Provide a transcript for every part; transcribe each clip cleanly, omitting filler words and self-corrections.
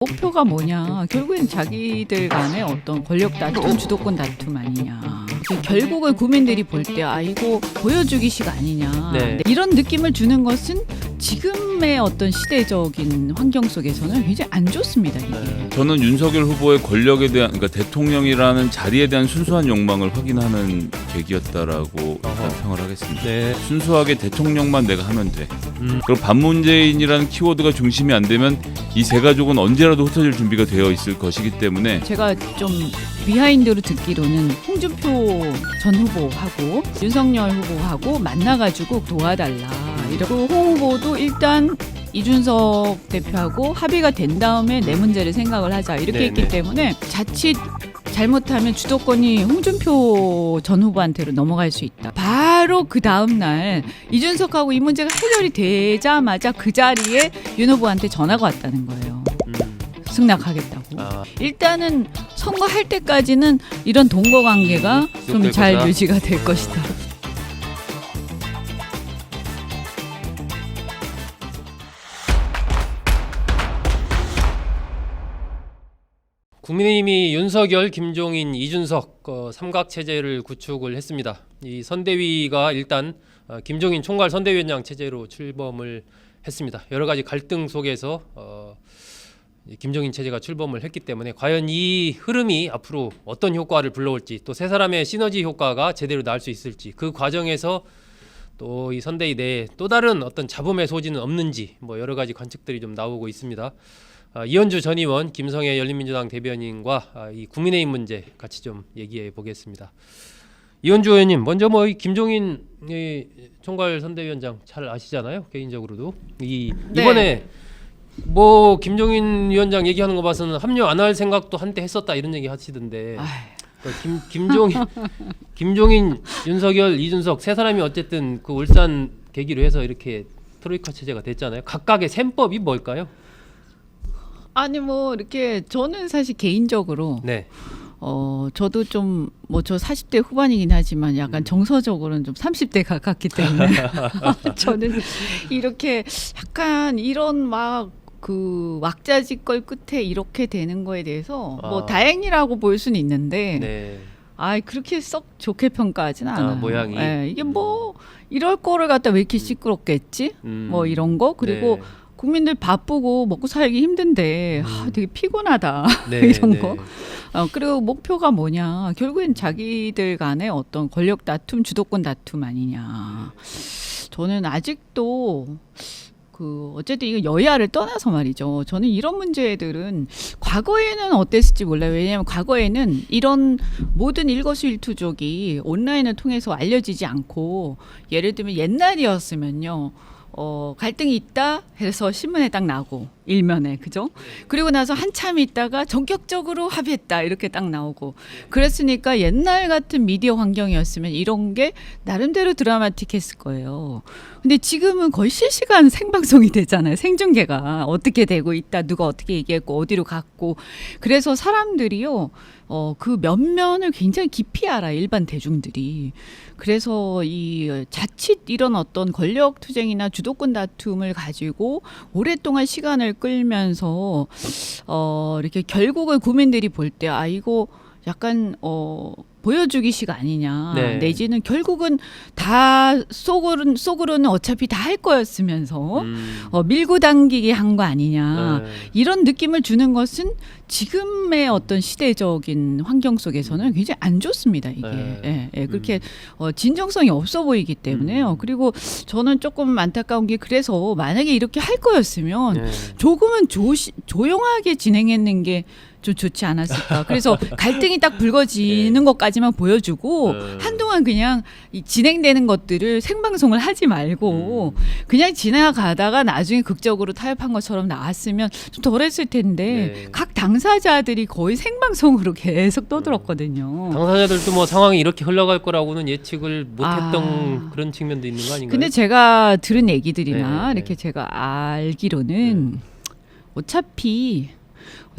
목표가 뭐냐? 결국엔 자기들 간의 어떤 권력 다툼, 주도권 다툼 아니냐. 결국은 국민들이 볼 때 이거 보여주기식 아니냐. 네. 이런 느낌을 주는 것은 지금의 어떤 시대적인 환경 속에서는 굉장히 안 좋습니다. 이게. 저는 윤석열 후보의 권력에 대한, 그러니까 대통령이라는 자리에 대한 순수한 욕망을 확인하는 계기였다라고 일단 평을 하겠습니다. 네. 순수하게 대통령만 내가 하면 돼. 그리고 반문재인이라는 키워드가 중심이 안 되면 이 세 가족은 언제라도 흩어질 준비가 되어 있을 것이기 때문에 제가 좀 비하인드로 듣기로는 홍준표 전 후보하고 윤석열 후보하고 만나가지고 도와달라. 이러고 홍 후보도 일단 이준석 대표하고 합의가 된 다음에 내 문제를 생각을 하자 이렇게 했기 때문에 자칫 잘못하면 주도권이 홍준표 전 후보한테로 넘어갈 수 있다. 바로 그 다음 날 이준석하고 이 문제가 해결이 되자마자 그 자리에 윤 후보한테 전화가 왔다는 거예요. 승낙하겠다고. 일단은 선거할 때까지는 이런 동거 관계가 좀 잘 유지가 될 것이다. 국민의힘이 윤석열, 김종인, 이준석 삼각체제를 구축을 했습니다. 이 선대위가 일단 김종인 총괄 선대위원장 체제로 출범을 했습니다. 여러 가지 갈등 속에서 김종인 체제가 출범을 했기 때문에 과연 이 흐름이 앞으로 어떤 효과를 불러올지, 또 세 사람의 시너지 효과가 제대로 날 수 있을지, 그 과정에서 또 이 선대위 내에 또 다른 어떤 잡음의 소지는 없는지 여러 가지 관측들이 좀 나오고 있습니다. 이현주 전 의원, 김성애 열린민주당 대변인과 이 국민의힘 문제 같이 좀 얘기해 보겠습니다. 이현주 의원님, 먼저 이 김종인 총괄 선대위원장 잘 아시잖아요, 개인적으로도. 이번에 김종인 위원장 얘기하는 거 봐서는 합류 안 할 생각도 한때 했었다 이런 얘기 하시던데. 김종인, 윤석열, 이준석 세 사람이 어쨌든 그 울산 계기로 해서 이렇게 트로이카 체제가 됐잖아요. 각각의 셈법이 뭘까요? 아니 이렇게 저는 사실 개인적으로 저도 좀 저 40대 후반이긴 하지만 약간 정서적으로는 좀 30대 가깝기 때문에 저는 이렇게 약간 이런 그 왁자지껄 끝에 이렇게 되는 거에 대해서 다행이라고 볼 수는 있는데 그렇게 썩 좋게 평가하지는 않아요. 모양이. 이게 이럴 거를 갖다 왜 이렇게 시끄럽겠지? 이런 거. 그리고 국민들 바쁘고 먹고 살기 힘든데 되게 피곤하다 이런 거. 그리고 목표가 뭐냐? 결국엔 자기들 간의 어떤 권력 다툼, 주도권 다툼 아니냐. 저는 아직도 어쨌든 이거 여야를 떠나서 말이죠. 저는 이런 문제들은 과거에는 어땠을지 몰라요. 왜냐하면 과거에는 이런 모든 일거수일투족이 온라인을 통해서 알려지지 않고, 예를 들면 옛날이었으면요. 갈등이 있다 해서 신문에 딱 나오고 일면에, 그죠? 그리고 나서 한참 있다가 전격적으로 합의했다 이렇게 딱 나오고, 그랬으니까 옛날 같은 미디어 환경이었으면 이런 게 나름대로 드라마틱했을 거예요. 근데 지금은 거의 실시간 생방송이 되잖아요. 생중계가 어떻게 되고 있다, 누가 어떻게 얘기했고 어디로 갔고. 그래서 사람들이요 그 면면을 굉장히 깊이 알아, 일반 대중들이. 그래서 이 자칫 이런 어떤 권력 투쟁이나 주도권 다툼을 가지고 오랫동안 시간을 끌면서 이렇게 결국은 국민들이 볼 때 이거 약간 보여주기식 아니냐. 내지는 결국은 다 속으로는 어차피 다 할 거였으면서 밀고 당기게 한 거 아니냐. 이런 느낌을 주는 것은 지금의 어떤 시대적인 환경 속에서는 굉장히 안 좋습니다. 이게 그렇게 진정성이 없어 보이기 때문에요. 그리고 저는 조금 안타까운 게, 그래서 만약에 이렇게 할 거였으면 조금은 조용하게 진행했는 게 좀 좋지 않았을까. 그래서 갈등이 딱 불거지는 것까지만 보여주고 한동안 그냥 진행되는 것들을 생방송을 하지 말고 그냥 지나가다가 나중에 극적으로 타협한 것처럼 나왔으면 좀 덜했을 텐데 각 당사자들이 거의 생방송으로 계속 떠들었거든요. 당사자들도 상황이 이렇게 흘러갈 거라고는 예측을 못했던 그런 측면도 있는 거 아닌가요? 근데 제가 들은 얘기들이나 이렇게 제가 알기로는 어차피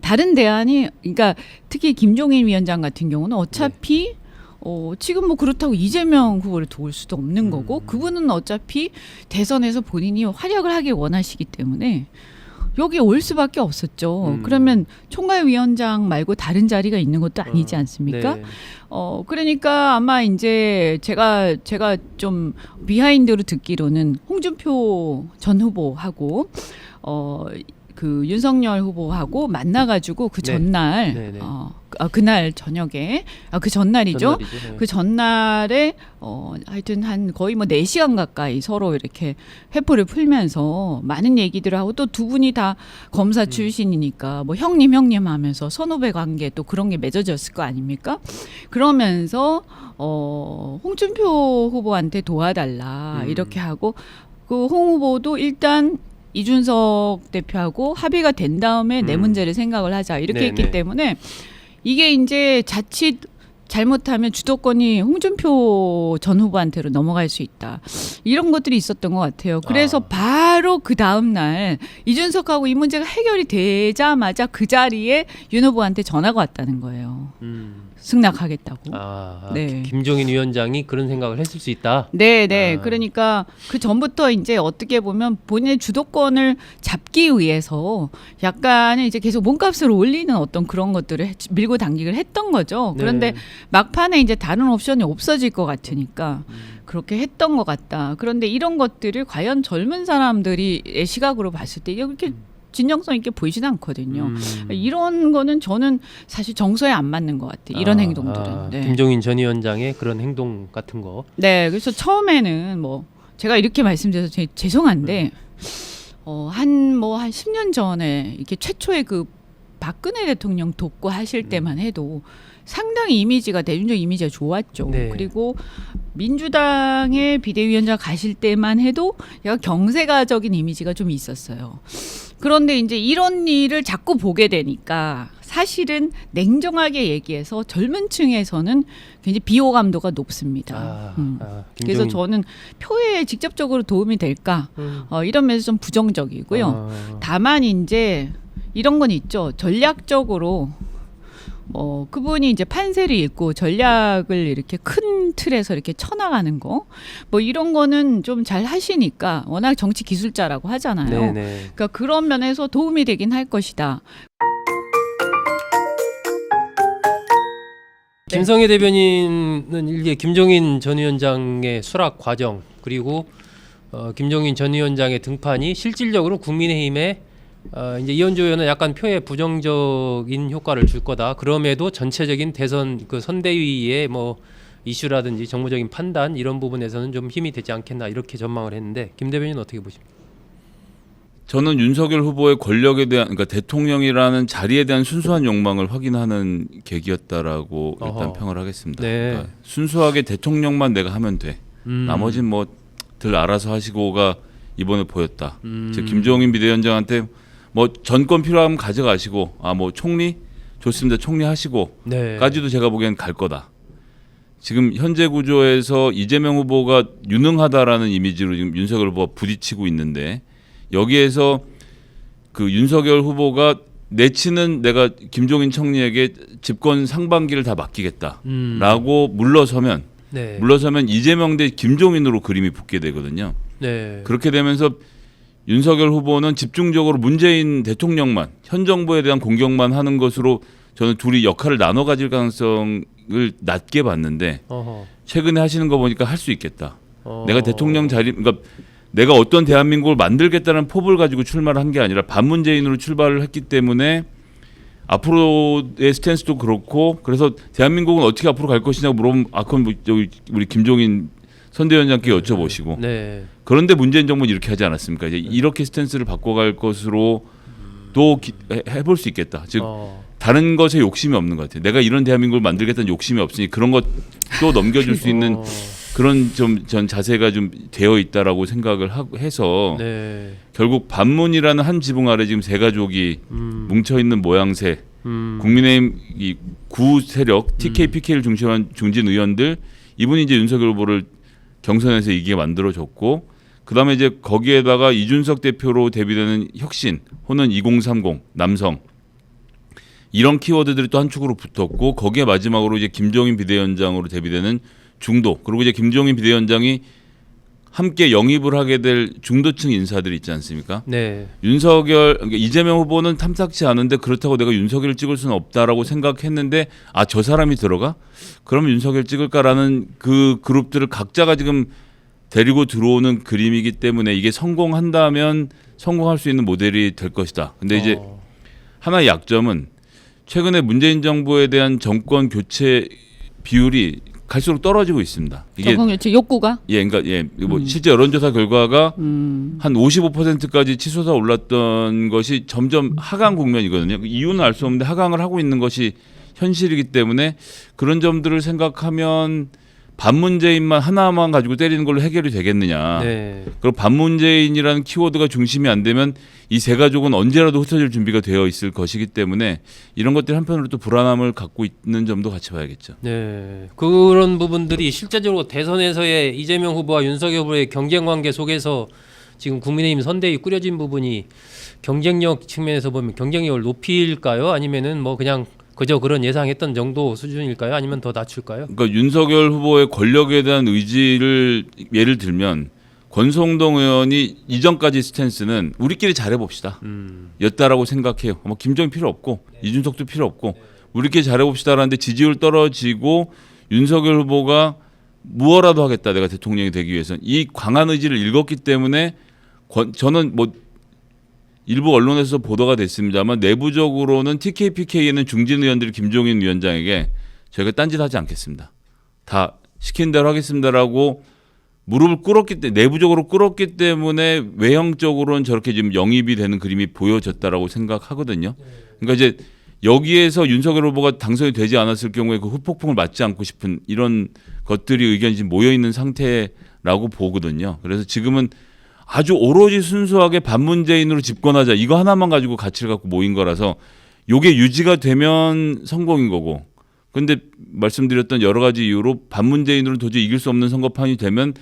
다른 대안이, 그러니까 특히 김종인 위원장 같은 경우는 어차피 지금 그렇다고 이재명 후보를 도울 수도 없는 거고, 그분은 어차피 대선에서 본인이 활약을 하길 원하시기 때문에 여기 올 수밖에 없었죠. 그러면 총괄위원장 말고 다른 자리가 있는 것도 아니지 않습니까? 네. 그러니까 아마 이제 제가 좀 비하인드로 듣기로는 홍준표 전 후보하고 그 윤석열 후보하고 만나가지고 그 네. 전날 네, 네. 그날 저녁에 그 전날이죠. 네. 그 전날에 하여튼 한 거의 뭐 4시간 가까이 서로 이렇게 회포를 풀면서 많은 얘기들을 하고 또 두 분이 다 검사 출신이니까 뭐 형님 하면서 선후배 관계 또 그런 게 맺어졌을 거 아닙니까? 그러면서 홍준표 후보한테 도와달라 이렇게 하고 그 홍 후보도 일단 이준석 대표하고 합의가 된 다음에 내 문제를 생각을 하자 이렇게 네, 했기 네. 때문에 이게 이제 자칫 잘못하면 주도권이 홍준표 전 후보한테로 넘어갈 수 있다. 이런 것들이 있었던 것 같아요. 그래서 바로 그 다음 날 이준석하고 이 문제가 해결이 되자마자 그 자리에 윤 후보한테 전화가 왔다는 거예요. 승낙하겠다고. 네. 김종인 위원장이 그런 생각을 했을 수 있다. 네. 그러니까 그 전부터 이제 어떻게 보면 본인의 주도권을 잡기 위해서 약간은 이제 계속 몸값을 올리는 어떤 그런 것들을 밀고 당기기를 했던 거죠. 그런데 네. 막판에 이제 다른 옵션이 없어질 것 같으니까 그렇게 했던 것 같다. 그런데 이런 것들을 과연 젊은 사람들이 시각으로 봤을 때 이게 그렇게 진정성 있게 보이지는 않거든요. 이런 거는 저는 사실 정서에 안 맞는 것 같아요. 이런 행동들은. 네. 김종인 전 위원장의 그런 행동 같은 거. 네, 그래서 처음에는 뭐 제가 이렇게 말씀드려서 죄송한데 한 10년 전에 이렇게 최초의 그 박근혜 대통령 돕고 하실 때만 해도 상당히 이미지가 대중적 이미지가 좋았죠. 네. 그리고 민주당의 비대위원장 가실 때만 해도 약간 경세가적인 이미지가 좀 있었어요. 그런데 이제 이런 일을 자꾸 보게 되니까 사실은 냉정하게 얘기해서 젊은 층에서는 굉장히 비호감도가 높습니다. 그래서 저는 표에 직접적으로 도움이 될까 이런 면에서 좀 부정적이고요. 다만 이제 이런 건 있죠. 전략적으로 그분이 이제 판세를 읽고 전략을 이렇게 큰 틀에서 이렇게 쳐나가는 거, 이런 거는 좀 잘 하시니까 워낙 정치 기술자라고 하잖아요. 네네. 그러니까 그런 면에서 도움이 되긴 할 것이다. 김성애 대변인은 이게 김종인 전 위원장의 수락 과정 그리고 김종인 전 위원장의 등판이 실질적으로 국민의힘에 이제 이현주 의원은 약간 표에 부정적인 효과를 줄 거다. 그럼에도 전체적인 대선 그 선대위의 뭐 이슈라든지 정무적인 판단 이런 부분에서는 좀 힘이 되지 않겠나 이렇게 전망을 했는데 김 대변인은 어떻게 보십니까? 저는 윤석열 후보의 권력에 대한 그러니까 대통령이라는 자리에 대한 순수한 욕망을 확인하는 계기였다라고 일단 평을 하겠습니다. 네. 그러니까 순수하게 대통령만 내가 하면 돼. 나머지는 뭐들 알아서 하시고가 이번에 보였다. 즉 김종인 비대위원장한테 뭐 전권 필요하면 가져가시고 뭐 총리 좋습니다. 총리 하시고까지도 제가 보기엔 갈 거다. 지금 현재 구조에서 이재명 후보가 유능하다라는 이미지로 지금 윤석열 후보가 부딪히고 있는데 여기에서 그 윤석열 후보가 내치는 내가 김종인 총리에게 집권 상반기를 다 맡기겠다라고 물러서면 이재명 대 김종인으로 그림이 붙게 되거든요. 네. 그렇게 되면서 윤석열 후보는 집중적으로 문재인 대통령만 현 정부에 대한 공격만 하는 것으로 저는 둘이 역할을 나눠 가질 가능성을 낮게 봤는데 최근에 하시는 거 보니까 할 수 있겠다. 내가 대통령 자리 그러니까 내가 어떤 대한민국을 만들겠다는 포부를 가지고 출마를 한 게 아니라 반문재인으로 출발을 했기 때문에 앞으로의 스탠스도 그렇고 그래서 대한민국은 어떻게 앞으로 갈 것이냐고 물어보면 그럼 우리 김종인 선대위원장께 여쭤보시고 그런데 문재인 정부는 이렇게 하지 않았습니까? 이제 이렇게 스탠스를 바꿔갈 것으로 또 해볼 수 있겠다. 즉 다른 것에 욕심이 없는 것 같아요. 내가 이런 대한민국을 만들겠다는 욕심이 없으니 그런 것도 넘겨줄 수 있는 그런 좀 전 자세가 좀 되어 있다라고 생각을 해서 결국 반문이라는 한 지붕 아래 지금 세 가족이 뭉쳐 있는 모양새. 국민의힘 이 구 세력 TK, PK를 중심한 중진 의원들 이분이 이제 윤석열 후보를 경선에서 이기게 만들어줬고 그다음에 이제 거기에다가 이준석 대표로 대비되는 혁신 혹은 2030 남성 이런 키워드들이 또 한 축으로 붙었고 거기에 마지막으로 이제 김종인 비대위원장으로 대비되는 중도 그리고 이제 김종인 비대위원장이 함께 영입을 하게 될 중도층 인사들 있지 않습니까? 네. 그러니까 이재명 후보는 탐탁치 않은데 그렇다고 내가 윤석열을 찍을 수는 없다라고 생각했는데 아, 저 사람이 들어가? 그러면 윤석열 찍을까라는 그 그룹들을 각자가 지금 데리고 들어오는 그림이기 때문에 이게 성공한다면 성공할 수 있는 모델이 될 것이다. 근데 이제 하나의 약점은 최근에 문재인 정부에 대한 정권 교체 비율이 갈수록 떨어지고 있습니다. 이게 정권 교체 욕구가? 그러니까 뭐 실제 여론조사 결과가 한 55%까지 치솟아 올랐던 것이 점점 하강 국면이거든요. 이유는 알 수 없는데 하강을 하고 있는 것이 현실이기 때문에 그런 점들을 생각하면 반문재인만 하나만 가지고 때리는 걸로 해결이 되겠느냐. 네. 그리고 반문재인이라는 키워드가 중심이 안 되면 이 세 가족은 언제라도 흩어질 준비가 되어 있을 것이기 때문에 이런 것들이 한편으로 또 불안함을 갖고 있는 점도 같이 봐야겠죠. 네. 그런 부분들이 실제적으로 대선에서의 이재명 후보와 윤석열 후보의 경쟁 관계 속에서 지금 국민의힘 선대위 꾸려진 부분이 경쟁력 측면에서 보면 경쟁력을 높일까요? 아니면은 뭐 그냥 그저 그런 예상했던 정도 수준일까요? 아니면 더 낮출까요? 그러니까 윤석열 후보의 권력에 대한 의지를 예를 들면 권성동 의원이 이전까지 스탠스는 우리끼리 잘해봅시다 였다라고 생각해요. 뭐 김정인 필요 없고 이준석도 필요 없고 우리끼리 잘해봅시다라는데 지지율 떨어지고 윤석열 후보가 무엇라도 하겠다 내가 대통령이 되기 위해서는 이 강한 의지를 읽었기 때문에 저는 뭐 일부 언론에서 보도가 됐습니다만 내부적으로는 TKPK에는 중진 의원들이 김종인 위원장에게 저희가 딴짓하지 않겠습니다. 다 시킨 대로 하겠습니다라고 무릎을 꿇었기 때문에 내부적으로 꿇었기 때문에 외형적으로는 저렇게 지금 영입이 되는 그림이 보여졌다라고 생각하거든요. 그러니까 이제 여기에서 윤석열 후보가 당선이 되지 않았을 경우에 그 후폭풍을 맞지 않고 싶은 이런 것들이 의견이 지금 모여 있는 상태라고 보거든요. 그래서 지금은 아주 오로지 순수하게 반문재인으로 집권하자 이거 하나만 가지고 가치를 갖고 모인 거라서 이게 유지가 되면 성공인 거고 근데 말씀드렸던 여러 가지 이유로 반문재인으로 도저히 이길 수 없는 선거판이 되면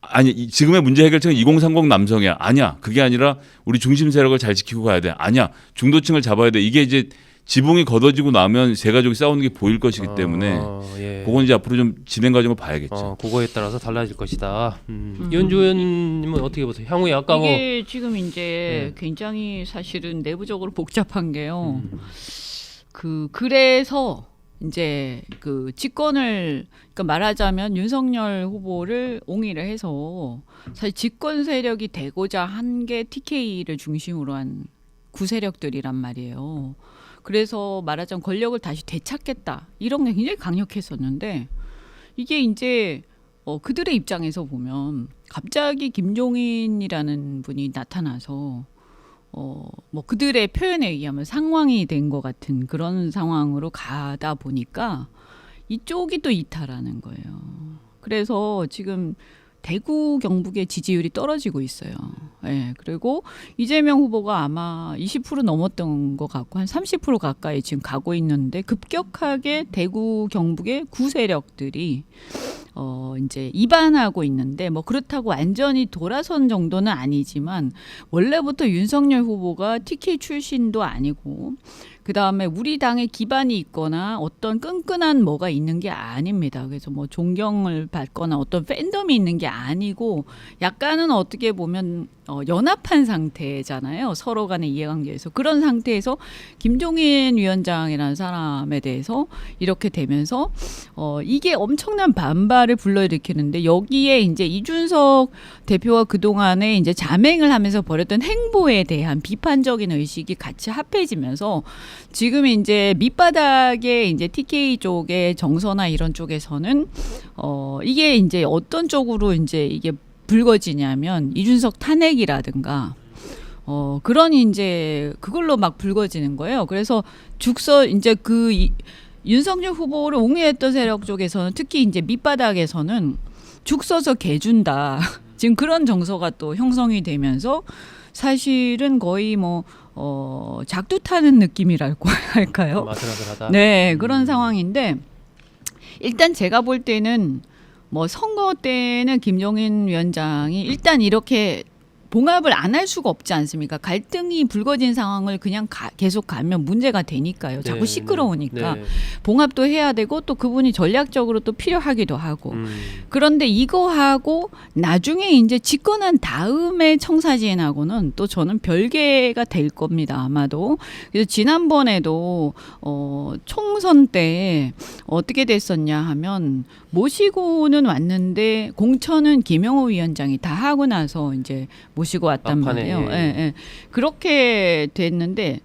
아니 지금의 문제 해결책은 2030 남성이야. 아니야. 그게 아니라 우리 중심 세력을 잘 지키고 가야 돼. 아니야. 중도층을 잡아야 돼. 이게 이제 지붕이 걷어지고 나면 세 가족이 싸우는 게 보일 것이기 때문에 예. 그건 이제 앞으로 좀 진행 과정을 봐야겠죠. 그거에 따라서 달라질 것이다. 이현주 의원님은 어떻게 보세요? 향후에 아까 이게 지금 이제 굉장히 사실은 내부적으로 복잡한 게요. 그래서 이제 그 집권을 그러니까 말하자면 윤석열 후보를 옹의를 해서 사실 집권 세력이 되고자 한 게 TK를 중심으로 한 구세력들이란 말이에요. 그래서 말하자면 권력을 다시 되찾겠다 이런 게 굉장히 강력했었는데 이게 이제 그들의 입장에서 보면 갑자기 김종인이라는 분이 나타나서 뭐 그들의 표현에 의하면 상황이 된 것 같은 그런 상황으로 가다 보니까 이쪽이 또 이탈하는 거예요. 그래서 지금 대구 경북의 지지율이 떨어지고 있어요. 예, 그리고 이재명 후보가 아마 20% 넘었던 것 같고 한 30% 가까이 지금 가고 있는데 급격하게 대구 경북의 구세력들이 이제 이반하고 있는데 뭐 그렇다고 완전히 돌아선 정도는 아니지만 원래부터 윤석열 후보가 TK 출신도 아니고 그다음에 우리 당에 기반이 있거나 어떤 끈끈한 뭐가 있는 게 아닙니다. 그래서 뭐 존경을 받거나 어떤 팬덤이 있는 게 아니고 약간은 어떻게 보면 연합한 상태잖아요. 서로 간의 이해관계에서. 그런 상태에서 김종인 위원장이라는 사람에 대해서 이렇게 되면서 이게 엄청난 반발을 불러일으키는데 여기에 이제 이준석 대표가 그동안에 이제 자맹을 하면서 벌였던 행보에 대한 비판적인 의식이 같이 합해지면서 지금 이제 밑바닥에 이제 TK 쪽의 정서나 이런 쪽에서는 이게 이제 어떤 쪽으로 이제 이게 불거지냐면 이준석 탄핵이라든가 그런 이제 그걸로 막 불거지는 거예요. 그래서 이제 윤석열 후보를 옹호했던 세력 쪽에서는 특히 이제 밑바닥에서는 죽 서서 개 준다. 지금 그런 정서가 또 형성이 되면서 사실은 거의 뭐 작두 타는 느낌이랄까 할까요? 아슬아슬하다. 네, 그런 상황인데 일단 제가 볼 때는 뭐 선거 때는 김종인 위원장이 일단 이렇게 봉합을 안 할 수가 없지 않습니까? 갈등이 불거진 상황을 그냥 계속 가면 문제가 되니까요. 자꾸 네, 시끄러우니까 네. 봉합도 해야 되고 또 그분이 전략적으로 또 필요하기도 하고 그런데 이거 하고 나중에 이제 집권한 다음에 청사진하고는 또 저는 별개가 될 겁니다. 아마도. 그래서 지난번에도 총선 때 어떻게 됐었냐 하면 모시고는 왔는데 공천은 김영호 위원장이 다 하고 나서 이제 모시고 왔단 막판에, 말이에요. 예, 예. 그렇게 됐는데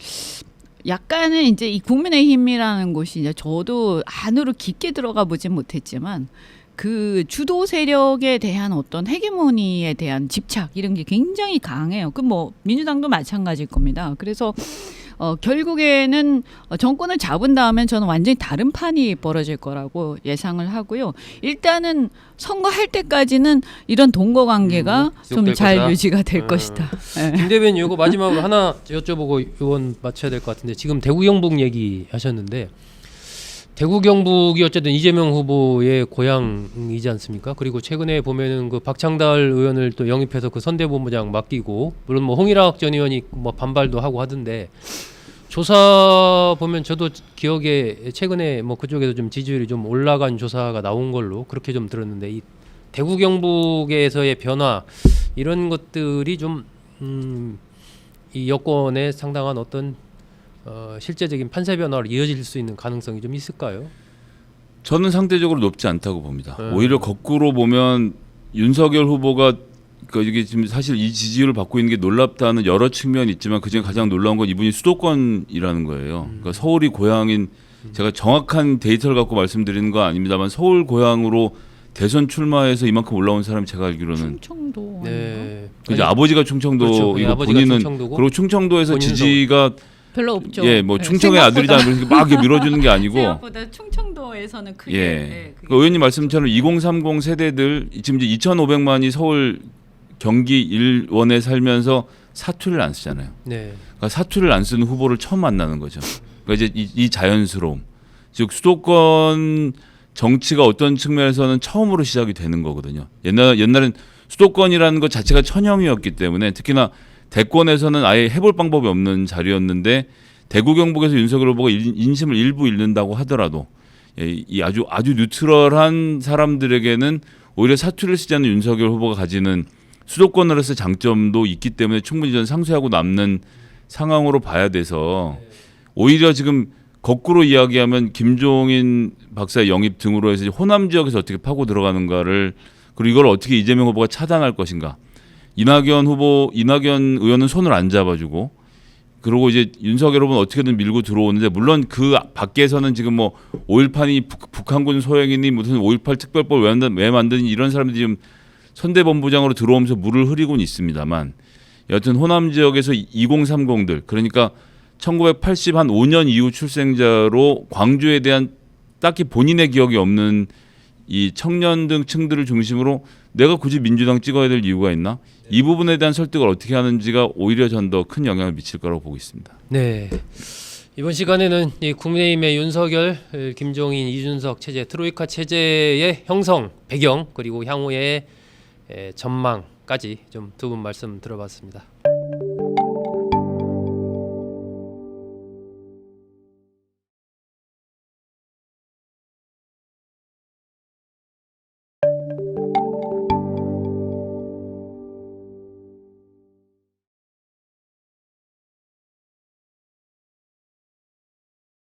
약간은 이제 이 국민의힘이라는 곳이 이제 저도 안으로 깊게 들어가 보진 못했지만 그 주도 세력에 대한 어떤 헤게모니에 대한 집착 이런 게 굉장히 강해요. 그 뭐 민주당도 마찬가지일 겁니다. 그래서 결국에는 정권을 잡은 다음엔 저는 완전히 다른 판이 벌어질 거라고 예상을 하고요. 일단은 선거할 때까지는 이런 동거관계가 좀 잘 유지가 될 것이다. 네. 김 대변인 이거 마지막으로 하나 여쭤보고 이건 맞춰야 될 것 같은데 지금 대구 경북 얘기하셨는데 대구 경북이 어쨌든 이재명 후보의 고향이지 않습니까? 그리고 최근에 보면은 그 박창달 의원을 또 영입해서 그 선대본부장 맡기고 물론 뭐 홍일학 전 의원이 뭐 반발도 하고 하던데 조사 보면 저도 기억에 최근에 뭐 그쪽에서 좀 지지율이 좀 올라간 조사가 나온 걸로 그렇게 좀 들었는데 이 대구 경북에서의 변화 이런 것들이 좀 이 여권에 상당한 어떤 실제적인 판세 변화로 이어질 수 있는 가능성이 좀 있을까요? 저는 상대적으로 높지 않다고 봅니다. 오히려 거꾸로 보면 윤석열 후보가 그러니까 이게 지금 사실 이 지지율을 받고 있는 게 놀랍다는 여러 측면이 있지만 그중에 가장 놀라운 건 이분이 수도권이라는 거예요. 그러니까 서울이 고향인 제가 정확한 데이터를 갖고 말씀드리는 건 아닙니다만 서울 고향으로 대선 출마해서 이만큼 올라온 사람이 제가 알기로는 충청도 네. 이제 아버지가 충청도 그렇죠. 이거 아버지가 본인은 충청도고, 그리고 충청도에서 지지가 별로 없죠. 예, 뭐 네, 충청의 아들이다 그래서 막 이렇게 밀어주는 게 아니고 생각보다 충청도에서는 크게 예. 네, 그 의원님 말씀처럼 2030 세대들 지금 이제 2,500만이 서울 경기 일원에 살면서 사투리를 안 쓰잖아요. 네. 그러니까 사투리를 안 쓰는 후보를 처음 만나는 거죠. 그러니까 이제 이 자연스러움, 즉 수도권 정치가 어떤 측면에서는 처음으로 시작이 되는 거거든요. 옛날엔 수도권이라는 것 자체가 천형이었기 때문에 특히나 대권에서는 아예 해볼 방법이 없는 자리였는데 대구 경북에서 윤석열 후보가 인심을 일부 잃는다고 하더라도 이 아주 뉴트럴한 사람들에게는 오히려 사투리를 쓰지 않는 윤석열 후보가 가지는 수도권으로서의 장점도 있기 때문에 충분히 저는 상쇄하고 남는 상황으로 봐야 돼서 오히려 지금 거꾸로 이야기하면 김종인 박사의 영입 등으로 해서 호남 지역에서 어떻게 파고 들어가는가를 그리고 이걸 어떻게 이재명 후보가 차단할 것인가. 이낙연 의원은 손을 안 잡아주고 그리고 이제 윤석열 후보는 어떻게든 밀고 들어오는데 물론 그 밖에서는 지금 뭐 5.18이 북한군 소행이니 무슨 5.18 특별법 왜 만드니 이런 사람들이 지금 선대본부장으로 들어오면서 물을 흐리고는 있습니다만 여하튼 호남 지역에서 2030들 그러니까 1985년 이후 출생자로 광주에 대한 딱히 본인의 기억이 없는 이 청년 등 층들을 중심으로 내가 굳이 민주당 찍어야 될 이유가 있나? 이 부분에 대한 설득을 어떻게 하는지가 오히려 전 더 큰 영향을 미칠 거라고 보고 있습니다. 네. 이번 시간에는 이 국민의힘의 윤석열, 김종인, 이준석 체제, 트로이카 체제의 형성, 배경 그리고 향후의 전망까지 좀 두 분 말씀 들어봤습니다.